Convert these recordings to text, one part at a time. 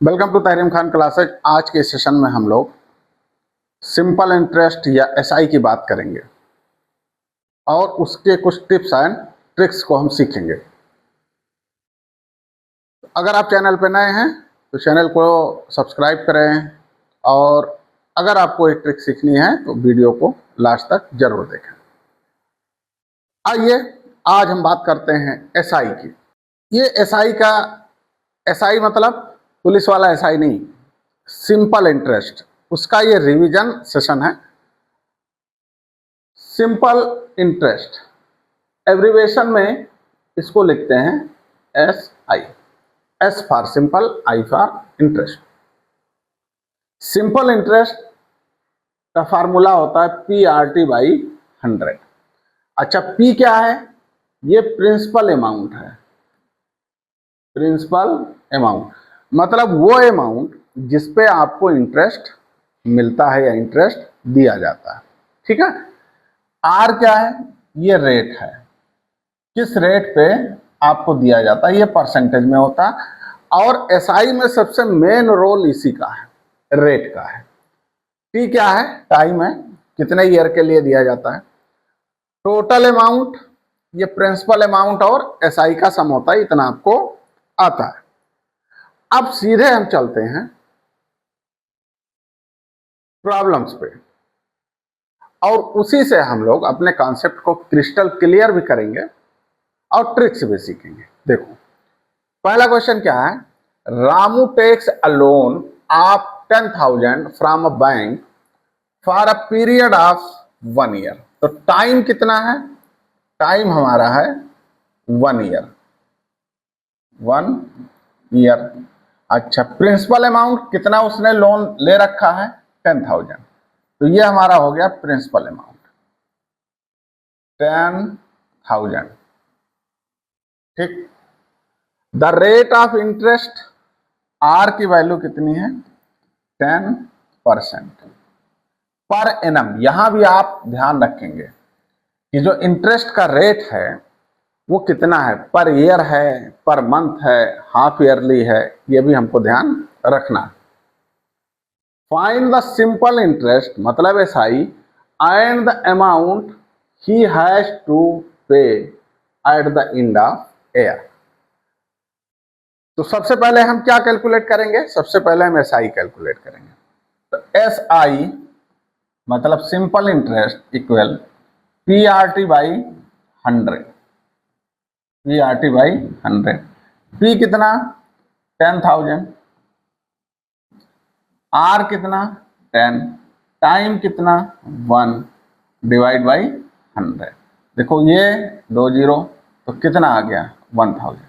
Welcome to Tahreem Khan classes. आज के session में हम लोग सिंपल इंटरेस्ट या एसआई की बात करेंगे और उसके कुछ टिप्स एंड ट्रिक्स को हम सीखेंगे। अगर आप चैनल पर नए हैं तो चैनल को सब्सक्राइब करें और अगर आपको एक ट्रिक सीखनी है तो वीडियो को लास्ट तक जरूर देखें। आइए आज हम बात करते हैं एसआई की। ये एसआई मतलब पुलिस वाला एसआई नहीं, सिंपल इंटरेस्ट, उसका ये रिवीजन सेशन है। सिंपल इंटरेस्ट एब्रिविएशन में इसको लिखते हैं S I. S for simple, I for interest. Simple interest का फार्मूला होता है PRT/100। अच्छा, P क्या है? ये प्रिंसिपल अमाउंट है। प्रिंसिपल अमाउंट मतलब वो अमाउंट जिस पे आपको इंटरेस्ट मिलता है या इंटरेस्ट दिया जाता है। ठीक है। आर क्या है? ये रेट है, किस रेट पे आपको दिया जाता है, ये परसेंटेज में होता है। और एसआई में सबसे मेन रोल इसी का है, रेट का है। टी क्या है? टाइम है, कितने ईयर के लिए दिया जाता है। टोटल अमाउंट, ये प्रिंसिपल अमाउंट और एसआई का सम होता है, इतना आपको आता है। अब सीधे हम चलते हैं प्रॉब्लम्स पे और उसी से हम लोग अपने कॉन्सेप्ट को क्रिस्टल क्लियर भी करेंगे और ट्रिक्स भी सीखेंगे। देखो, पहला क्वेश्चन क्या है? Ramu takes a loan of 10,000 from a bank for a period of 1 year. तो टाइम कितना है? टाइम हमारा है 1 ईयर। 1 ईयर। अच्छा, प्रिंसिपल अमाउंट कितना उसने लोन ले रखा है? 10,000। तो ये हमारा हो गया प्रिंसिपल अमाउंट 10,000। ठीक। The rate of interest, R की वैल्यू कितनी है? 10% पर एनम। यहां भी आप ध्यान रखेंगे कि जो इंटरेस्ट का रेट है वो कितना है, पर ईयर है, पर मंथ है, हाफ ईयरली है, ये भी हमको ध्यान रखना है। फाइंड द सिंपल इंटरेस्ट मतलब SI and the amount he has to pay at the end of year. तो सबसे पहले हम क्या कैलकुलेट करेंगे? सबसे पहले हम एसआई कैलकुलेट करेंगे। तो एसआई मतलब simple interest equal PRT/100। PRT/100। P कितना? 10,000। आर कितना? 10। टाइम कितना? 1 डिवाइड बाई 100। देखो ये 2 जीरो, तो कितना आ गया? 1,000।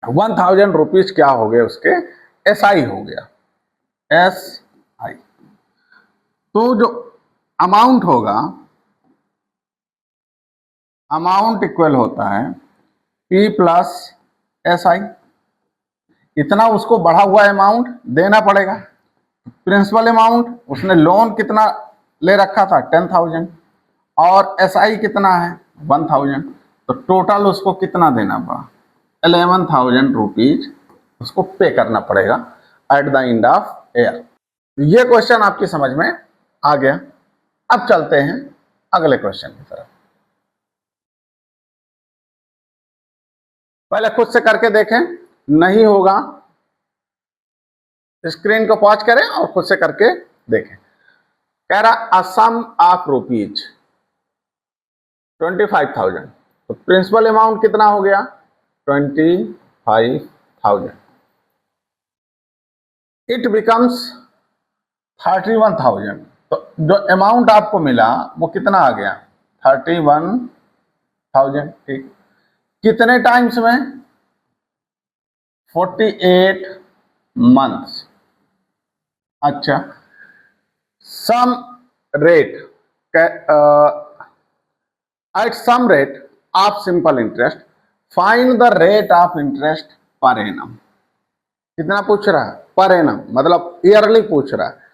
1,000 रुपीज क्या हो गए उसके? एसआई हो गया, एसआई। तो जो अमाउंट होगा, अमाउंट इक्वल होता है P प्लस एसआई। इतना उसको बढ़ा हुआ अमाउंट देना पड़ेगा। प्रिंसिपल अमाउंट उसने लोन कितना ले रखा था? 10,000 और एसआई कितना है? 1,000। तो टोटल उसको कितना देना पड़ा? 11,000 रुपीज उसको पे करना पड़ेगा eight the end of year. ये क्वेश्चन आपकी समझ में आ गया। अब चलते हैं अगले क्वेश्चन की तरफ। पहले खुद से करके देखें, नहीं होगा स्क्रीन को पॉज करें और खुद से करके देखें। कह रहा अ सम ऑफ रुपीज 25,000। तो प्रिंसिपल अमाउंट कितना हो गया? 25,000। It becomes 31,000। तो जो अमाउंट आपको मिला वो कितना आ गया? 31,000। ठीक। कितने टाइम्स में? 48 मंथ्स। अच्छा, some rate at some rate of simple interest find the rate of interest per annum. कितना पूछ रहा है? पर एनम मतलब ईयरली पूछ रहा है।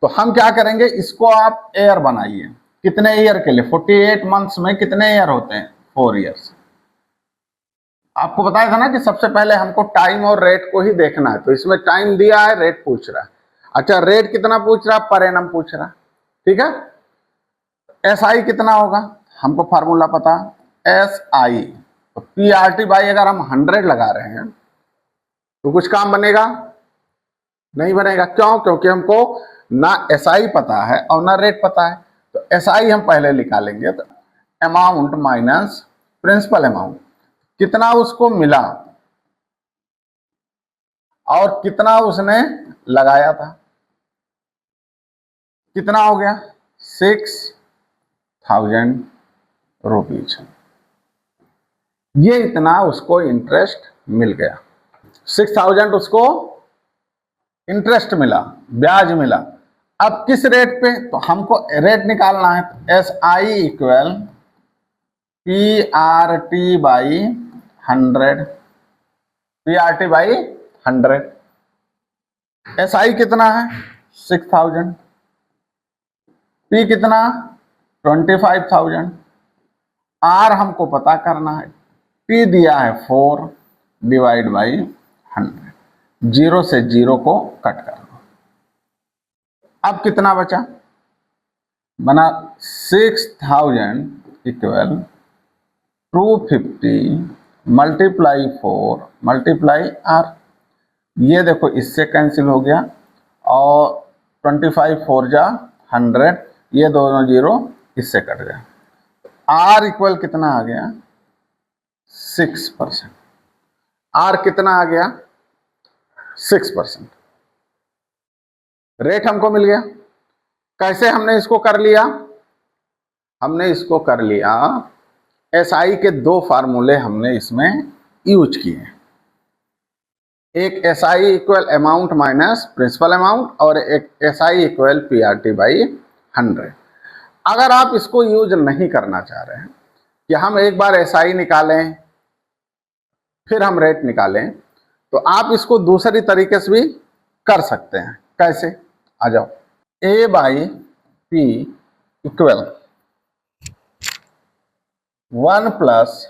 तो हम क्या करेंगे, इसको आप ईयर बनाइए। कितने ईयर के लिए? 48 मंथ्स में कितने ईयर होते हैं? 4 ईयर्स। आपको बताया था ना कि सबसे पहले हमको टाइम और रेट को ही देखना है, तो इसमें टाइम दिया है, रेट पूछ रहा है। अच्छा, रेट कितना पूछ रहा है? पर एनम पूछ रहा है, ठीक है। एस आई कितना होगा? हमको फार्मूला पता, एस आई। तो पी आर टी बाई अगर हम 100 लगा रहे हैं तो कुछ काम बनेगा? नहीं बनेगा। क्यों? क्योंकि हमको ना एस आई पता है और ना रेट पता है। तो एस आई हम पहले निकालेंगे, तो अमाउंट माइनस प्रिंसिपल अमाउंट, कितना उसको मिला और कितना उसने लगाया था, कितना हो गया? 6,000 रुपीज। ये इतना उसको इंटरेस्ट मिल गया, 6,000 उसको इंटरेस्ट मिला, ब्याज मिला। अब किस रेट पे? तो हमको रेट निकालना है। S I equal P R T by 100, P R T by 100। S I कितना है? 6,000। पी कितना? 25,000। आर हमको पता करना है, टी दिया है 4 डिवाइड बाई 100। जीरो से जीरो को कट कर दो। अब कितना बचा? बना 6,000 इक्वल 250 मल्टीप्लाई 4 मल्टीप्लाई आर। ये देखो इससे कैंसिल हो गया, और 25 4 जा 100, ये दोनों जीरो इससे कट गया। आर इक्वल कितना आ गया? 6%। आर कितना आ गया? 6%। रेट हमको मिल गया। कैसे हमने इसको कर लिया? हमने इसको कर लिया, एस आई के दो फार्मूले हमने इसमें यूज किए। एक S I equal amount minus principal amount, और एक S I equal P R T by 100। अगर आप इसको यूज नहीं करना चाह रहे हैं कि हम एक बार एस आई निकालें फिर हम रेट निकालें, तो आप इसको दूसरी तरीके से भी कर सकते हैं। कैसे? आ जाओ। A by P equal 1 plus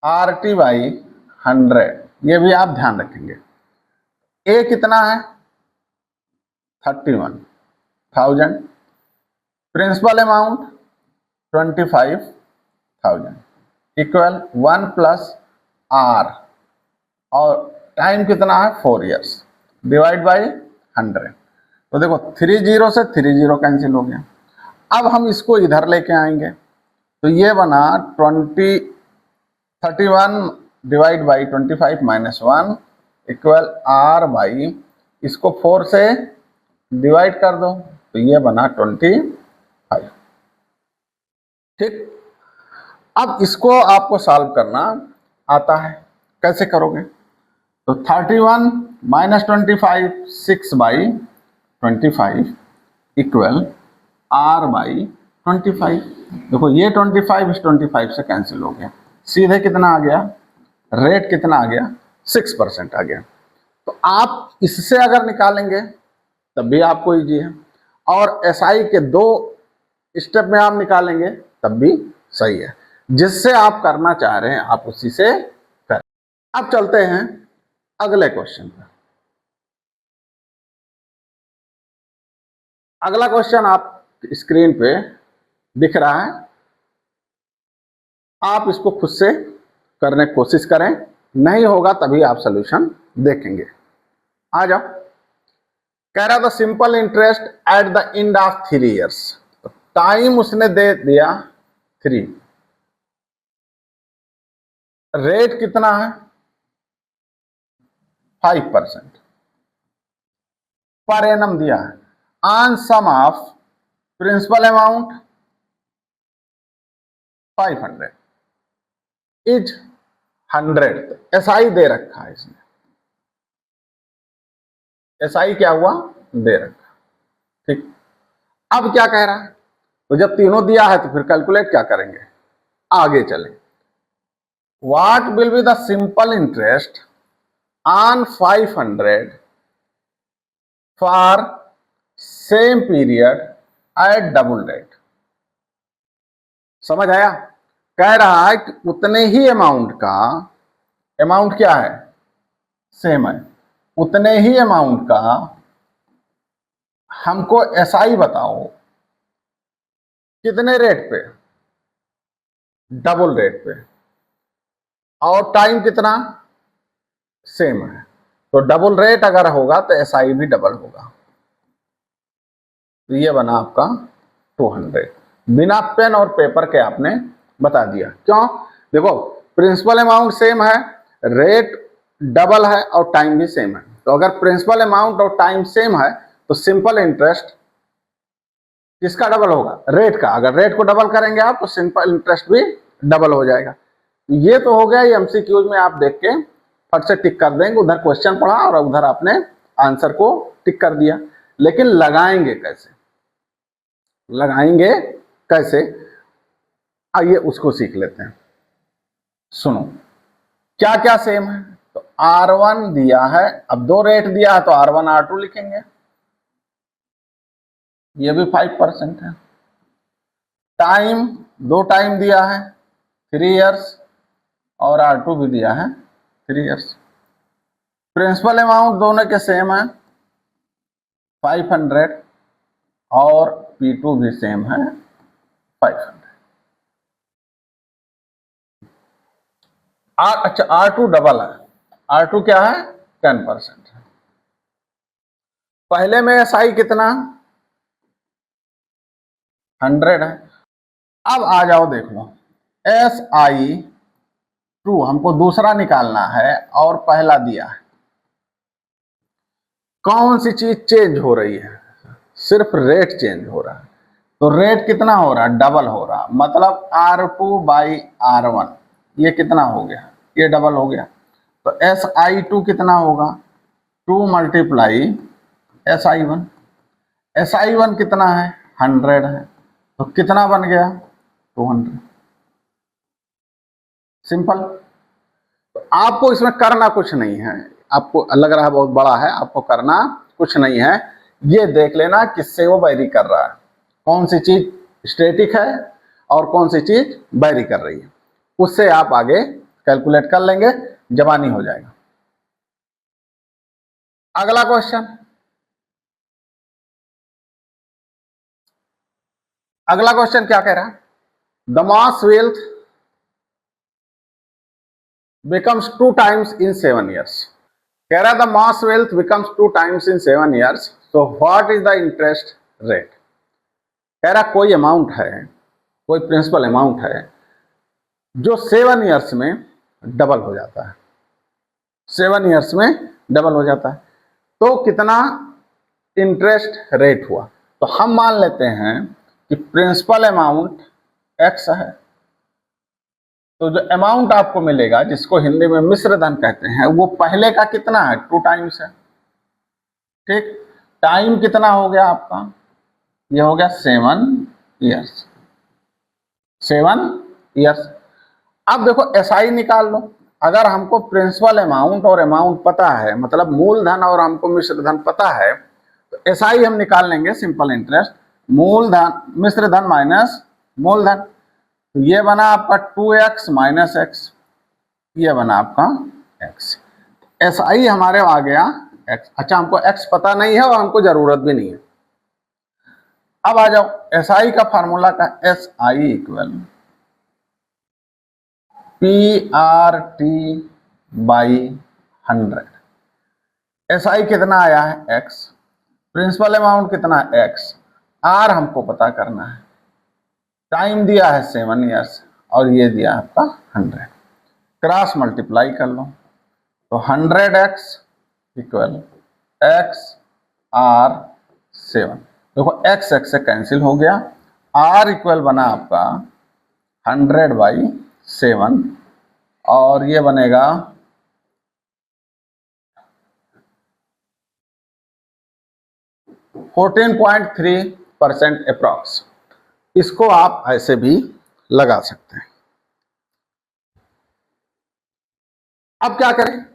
R T by 100। ये भी आप ध्यान रखेंगे। ए कितना है? 31,000। Principal amount 25,000 equal 1 plus R, और टाइम कितना है? 4 इयर्स, डिवाइड बाई 100। तो देखो 30 से 30 कैंसिल हो गया। अब हम इसको इधर लेके आएंगे, तो ये बना 31 divide by 25 minus 1 equal R by, इसको 4 से डिवाइड कर दो, तो ये बना 25। ठीक। अब इसको आपको सॉल्व करना आता है। कैसे करोगे? तो 31 minus 25 6 by 25 equal R by 25। देखो ये 25 इस 25 से कैंसिल हो गया, सीधे कितना आ गया? रेट कितना आ गया? 6% आ गया। तो आप इससे अगर निकालेंगे तब भी आपको इजी है, और एसआई के दो स्टेप में आप निकालेंगे तब भी सही है। जिससे आप करना चाह रहे हैं आप उसी से करें। अब चलते हैं अगले क्वेश्चन पर। अगला क्वेश्चन आप स्क्रीन पे दिख रहा है, आप इसको खुद से करने की कोशिश करें, नहीं होगा तभी आप सोल्यूशन देखेंगे। आ जाओ। कह रहा था simple interest eight the end of 3 years. Time उसने दे दिया 3, रेट कितना है? 5%, पर एनम दिया है। On sum of principal amount 500 is 100। एसआई दे रखा है इसने, एसआई क्या हुआ? दे रखा। ठीक। अब क्या कह रहा है? तो जब तीनों दिया है तो फिर कैलकुलेट क्या करेंगे? आगे चलें। What will be the simple interest on 500 for same period at double rate? समझ आया? कह रहा है कि उतने ही अमाउंट का, अमाउंट क्या है, सेम है, उतने ही अमाउंट का हमको एसआई बताओ कितने रेट पे, डबल रेट पे, और टाइम कितना, सेम है। तो डबल रेट अगर होगा तो एसआई भी डबल होगा। तो ये बना आपका 200, बिना पेन और पेपर के आपने बता दिया। क्यों, देखो प्रिंसिपल अमाउंट सेम है, रेट डबल है और टाइम भी सेम है। तो अगर प्रिंसिपल अमाउंट और टाइम सेम है तो सिंपल इंटरेस्ट किसका डबल होगा, रेट का। अगर रेट को डबल करेंगे आप तो सिंपल इंटरेस्ट भी डबल हो जाएगा। ये तो हो गया, ये एमसीक्यूज में आप देख के फट से टिक कर देंगे, उधर क्वेश्चन पढ़ा और उधर आपने आंसर को टिक कर दिया। लेकिन लगाएंगे कैसे, लगाएंगे कैसे, आइए उसको सीख लेते हैं। सुनो क्या क्या सेम है। तो R1 दिया है, अब 2 रेट दिया है तो R1 R2 लिखेंगे, ये भी 5% है। टाइम, 2 टाइम दिया है 3 इयर्स, और R2 भी दिया है 3 इयर्स। प्रिंसिपल अमाउंट दोनों के सेम है 500, और P2 भी सेम है 500। अच्छा R2 डबल है, R2 क्या है 10% है। पहले में एसआई कितना 100 है। अब आ जाओ देख लो, SI2 हमको दूसरा निकालना है और पहला दिया है। कौन सी चीज चेंज हो रही है, सिर्फ रेट चेंज हो रहा है। तो रेट कितना हो रहा है, डबल हो रहा, मतलब R2/R1, ये कितना हो गया, ये डबल हो गया। तो SI2 कितना होगा, 2 × SI1। SI1 कितना है 100 है, तो कितना बन गया 200। सिंपल। तो आपको इसमें करना कुछ नहीं है, आपको लग रहा है बहुत बड़ा है, आपको करना कुछ नहीं है। ये देख लेना किससे वो वैरी कर रहा है, कौन सी चीज स्टैटिक है और कौन सी चीज वैरी कर रही है, उससे आप आगे कैलकुलेट कर लेंगे, जवानी हो जाएगा। अगला क्वेश्चन, अगला क्वेश्चन क्या कह रहा है, the mass wealth becomes 2 times in 7 years। कह रहा है the mass wealth becomes 2 times in 7 years, so what is the interest rate। कह रहा कोई अमाउंट है, कोई प्रिंसिपल अमाउंट है जो 7 ईयर्स में डबल हो जाता है, 7 ईयर्स में डबल हो जाता है, तो कितना इंटरेस्ट रेट हुआ। तो हम मान लेते हैं कि प्रिंसिपल अमाउंट x है, तो जो अमाउंट आपको मिलेगा जिसको हिंदी में मिश्र धन कहते हैं, वो पहले का कितना है 2 टाइम्स है। ठीक, टाइम कितना हो गया आपका, ये हो गया 7 ईयर्स, 7 ईयर्स। अब देखो एसआई निकाल लो। अगर हमको प्रिंसिपल अमाउंट और अमाउंट पता है, मतलब मूलधन और हमको मिश्र धन पता है, तो एसआई हम निकाल लेंगे, सिंपल इंटरेस्ट, मूलधन मिश्र धन माइनस मूलधन। तो ये बना आपका 2x - x, ये बना आपका x। एसआई हमारे आ गया x। अच्छा हमको x पता नहीं है और हमको जरूरत भी नहीं है। अब आ जाओ एसआई का फार्मूला का, SI इक्वल PRT/100। एसआई कितना आया है x, प्रिंसिपल अमाउंट कितना है x, R हमको पता करना है, टाइम दिया है 7 ईयर्स और ये दिया है आपका 100। क्रॉस मल्टीप्लाई कर लो, तो 100x इक्वल XR7। देखो x x से कैंसिल हो गया, R इक्वल बना आपका 100/7, और ये बनेगा 14.3% अप्रॉक्स। इसको आप ऐसे भी लगा सकते हैं। अब क्या करें,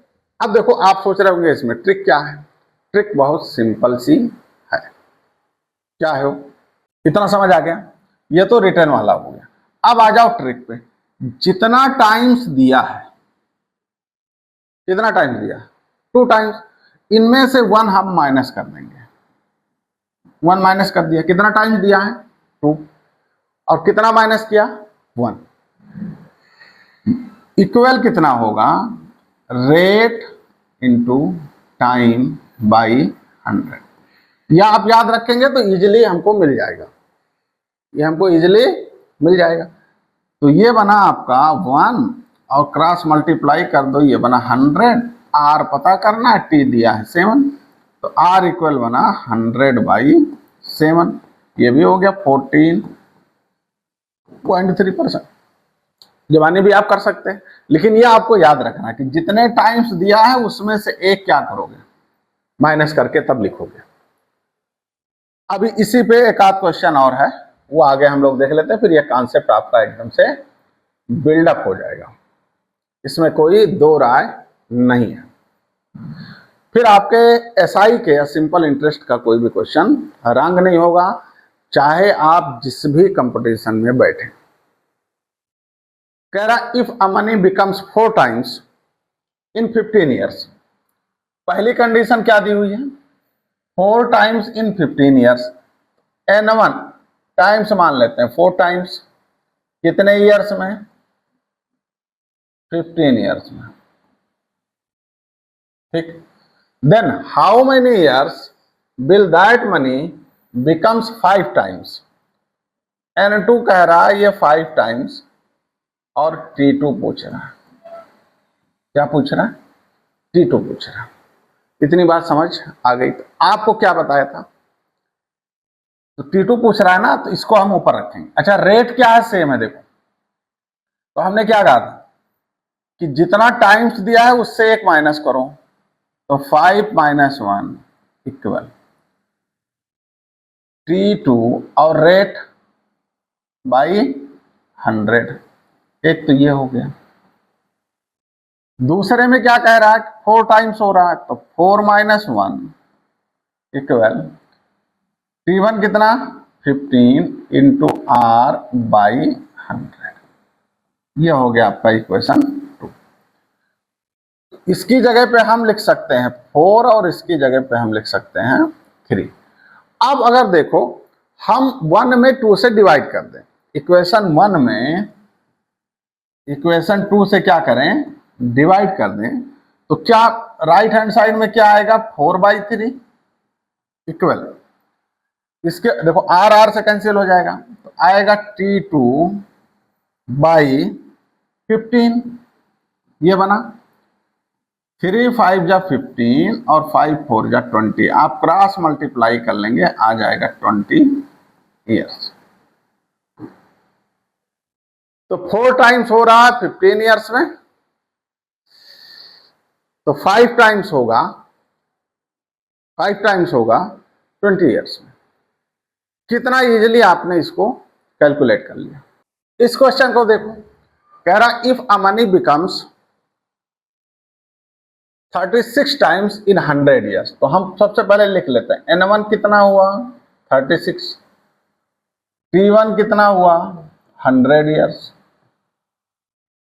अब देखो आप सोच रहे होंगे इसमें ट्रिक क्या है। ट्रिक बहुत सिंपल सी है। क्या है वो, इतना समझ आ गया, ये तो रिटर्न वाला हो गया। अब आ जाओ ट्रिक पे। जितना टाइम्स दिया है, कितना टाइम्स दिया, 2 टाइम्स, इनमें से 1 हम माइनस कर देंगे, 1 माइनस कर दिया, कितना टाइम्स दिया है 2, और कितना माइनस किया 1, इक्वल कितना होगा, रेट इंटू टाइम बाई 100। या आप याद रखेंगे तो इजीली हमको मिल जाएगा, ये हमको इजीली मिल जाएगा। तो ये बना आपका 1 और क्रॉस मल्टीप्लाई कर दो, ये बना 100, आर पता करना है, टी दिया है 7, तो आर इक्वल बना 100/7, ये भी हो गया 14.3%। जवानी भी आप कर सकते हैं, लेकिन ये आपको याद रखना है कि जितने टाइम्स दिया है उसमें से एक क्या करोगे, माइनस करके तब लिखोगे। अभी इसी पे एक आध क्वेश्चन और है, वो आगे हम लोग देख लेते हैं, फिर ये कॉन्सेप्ट आपका एकदम से बिल्डअप हो जाएगा, इसमें कोई दो राय नहीं है। फिर आपके एसआई के या सिंपल इंटरेस्ट का कोई भी क्वेश्चन रंग नहीं होगा, चाहे आप जिस भी कंपटीशन में बैठे। कह रहा if a money becomes 4 times in 15 years, पहली कंडीशन क्या दी हुई है, 4 times in 15 years, n1 times मान लेते हैं, 4 टाइम्स कितने ईयर्स में, 15 ईयर्स में, ठीक। Then how many years will that money becomes 5 times, n2 कह रहा है ये 5 टाइम्स, और t2 पूछ रहा है, क्या पूछ रहा है, t2 पूछ रहा है। इतनी बात समझ आ गई। तो आपको क्या बताया था, तो t2 पूछ रहा है ना, तो इसको हम ऊपर रखेंगे। अच्छा रेट क्या है, सेम है, देखो तो हमने क्या कहा था कि जितना टाइम्स दिया है उससे 1 माइनस करो, तो 5 - 1 इक्वल t2 और रेट बाई 100, एक तो ये हो गया। दूसरे में क्या कह रहा है, 4 टाइम्स हो रहा है, तो 4 - 1 इक्वल t1 कितना 15 इंटू आर बाई 100, ये हो गया आपका इक्वेशन 2। इसकी जगह पे हम लिख सकते हैं 4 और इसकी जगह पे हम लिख सकते हैं 3। अब अगर देखो हम 1 में 2 से डिवाइड कर दें, इक्वेशन 1 में इक्वेशन 2 से क्या करें, डिवाइड कर दें, तो क्या राइट हैंड साइड में क्या आएगा, 4/3 इक्वल, इसके देखो आर आर से कैंसिल हो जाएगा, तो आएगा t2/15, ये बना 3 × 5 = 15 और 5 × 4 = 20, आप क्रॉस मल्टीप्लाई कर लेंगे, आ जाएगा 20 ईयर्स। तो 4 टाइम्स हो रहा है 15 ईयर्स में, तो 5 टाइम्स होगा 20 ईयर्स में। कितना इजीली आपने इसको कैलकुलेट कर लिया। इस क्वेश्चन को देखो, कह रहा if a money becomes 36 times in 100 years, तो हम सबसे पहले लिख लेते हैं n1 कितना हुआ 36, t1 कितना हुआ 100 years,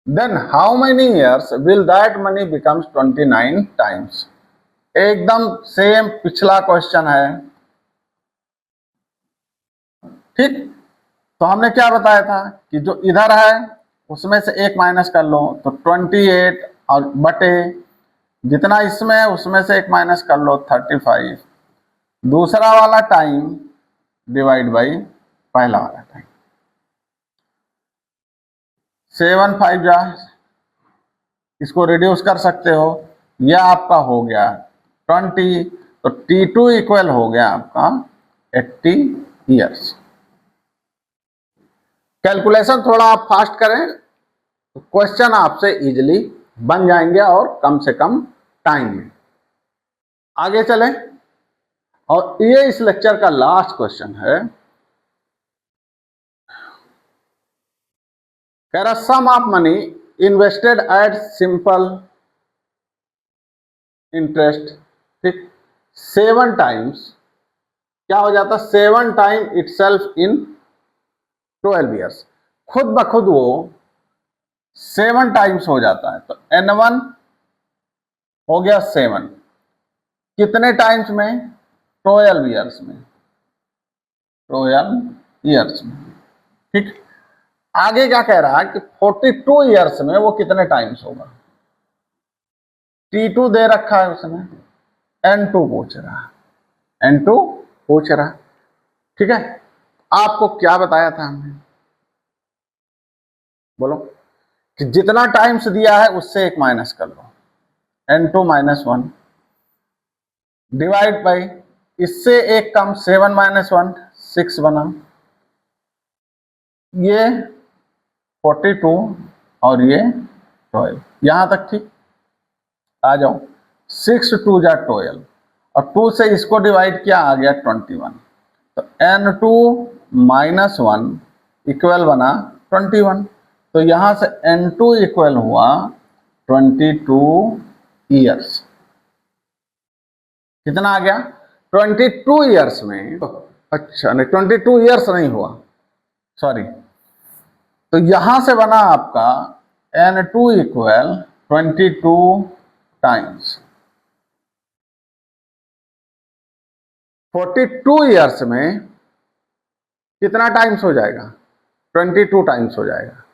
then how many years will that money becomes 29 times. एकदम सेम पिछला क्वेश्चन है, ठीक। तो हमने क्या बताया था कि जो इधर है उसमें से 1 माइनस कर लो, तो 28 और बटे जितना इसमें है उसमें से 1 माइनस कर लो 35, दूसरा वाला टाइम डिवाइड बाई पहला वाला टाइम, 7 × 5 = इसको रिड्यूस कर सकते हो, यह आपका हो गया 20, तो t2 इक्वल हो गया आपका 80 ईयर्स। कैलकुलेशन थोड़ा आप फास्ट करें तो क्वेश्चन आपसे इजीली बन जाएंगे और कम से कम टाइम में। आगे चलें, और ये इस लेक्चर का लास्ट क्वेश्चन है, कह रहा sum of money invested at simple interest, ठीक, 7 टाइम्स, क्या हो जाता 7 टाइम इटसेल्फ इन 12 ईयर्स, खुद ब खुद वो 7 टाइम्स हो जाता है, तो N1 हो गया 7, कितने टाइम्स में? 12 ईयर्स में, 12 ईयर्स में। ठीक, आगे क्या कह रहा है कि 42 ईयर्स में वो कितने टाइम्स होगा। T2 दे रखा है उसने, N2 पूछ रहा है, N2 पूछ रहा है। ठीक है, आपको क्या बताया था हमने? बोलो कि जितना टाइम्स दिया है उससे एक माइनस कर लो, N2 -1 डिवाइड बाई, इससे एक कम 7 - 1 6 बना, ये 42 और ये 12, यहां तक ठीक। आ जाओ, 6 2 जा 12 और 2 से इसको डिवाइड किया, आ गया 21, तो N2 -1 इक्वल बना 21, तो यहां से N2 इक्वल हुआ 22 ईयर्स। कितना आ गया? 22 ईयर्स में, अच्छा नहीं 22 ईयर्स नहीं हुआ, सॉरी, तो यहां से बना आपका N2 इक्वल 22 टाइम्स। 42 ईयर्स में कितना टाइम्स हो जाएगा? 22 टाइम्स हो जाएगा।